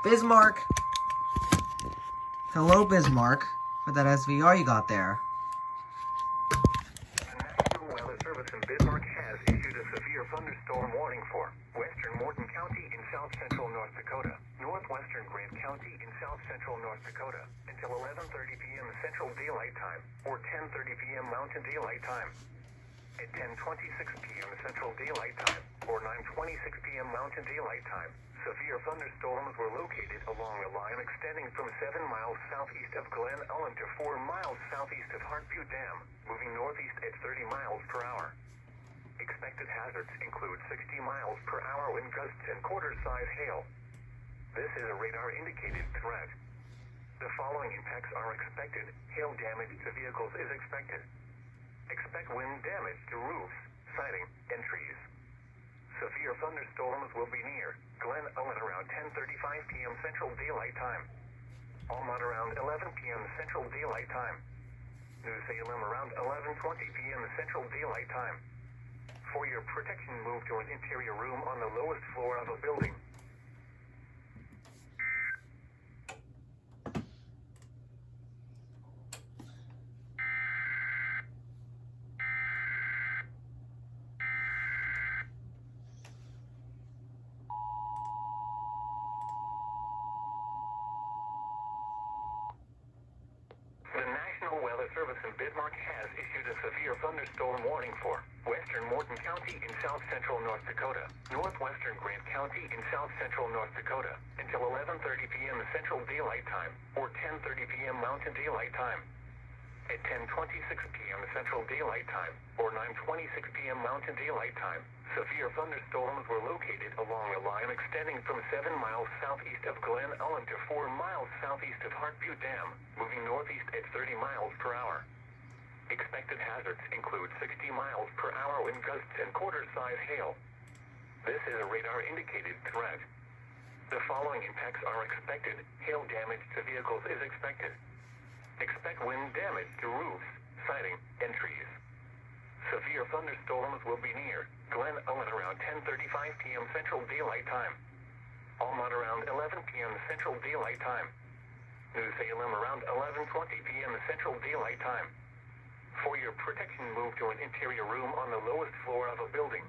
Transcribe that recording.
Bismark! Hello, Bismark. For that SVR you got there. The National Weather Service in Bismarck has issued a severe thunderstorm warning for western Morton County in south-central North Dakota, northwestern Grant County in south-central North Dakota, until 11:30 p.m. Central Daylight Time, or 10:30 p.m. Mountain Daylight Time. At 10:26 p.m. Central Daylight Time, or 9:26 p.m. Mountain Daylight Time, severe thunderstorms were located along a line extending from 7 miles southeast of Glen Ellen to 4 miles southeast of Heartview Dam, moving northeast at 30 miles per hour. Expected hazards include 60 miles per hour wind gusts and quarter-size hail. This is a radar-indicated threat. The following impacts are expected. Hail damage to vehicles is expected. Expect wind damage to roofs, siding, and trees. Severe thunderstorms will be near Glen Ellen around 10:35 p.m. Central Daylight Time. Almont around 11 p.m. Central Daylight Time. New Salem around 11:20 p.m. Central Daylight Time. For your protection, move to an interior room on the lowest floor of a building. The National Weather Service in Bismarck has issued a severe thunderstorm warning for western Morton County in south-central North Dakota, northwestern Grant County in south-central North Dakota, until 11:30 p.m. Central Daylight Time, or 10:30 p.m. Mountain Daylight Time. At 10:26 p.m. Central Daylight Time, or 9:26 p.m. Mountain Daylight Time, severe thunderstorms were located along a line extending from 7 miles southeast of Glen Ellen to 4 miles southeast of Heartview Dam, moving northeast at 30 miles per hour. Expected hazards include 60 miles per hour wind gusts and quarter-size hail. This is a radar-indicated threat. The following impacts are expected. Hail damage to vehicles is expected. Expect wind damage to roofs, siding, and trees. Severe thunderstorms will be near Glen Ellen around 10:35 p.m. Central Daylight Time. Almont around 11 p.m. Central Daylight Time. New Salem around 11:20 p.m. Central Daylight Time. For your protection, move to an interior room on the lowest floor of a building.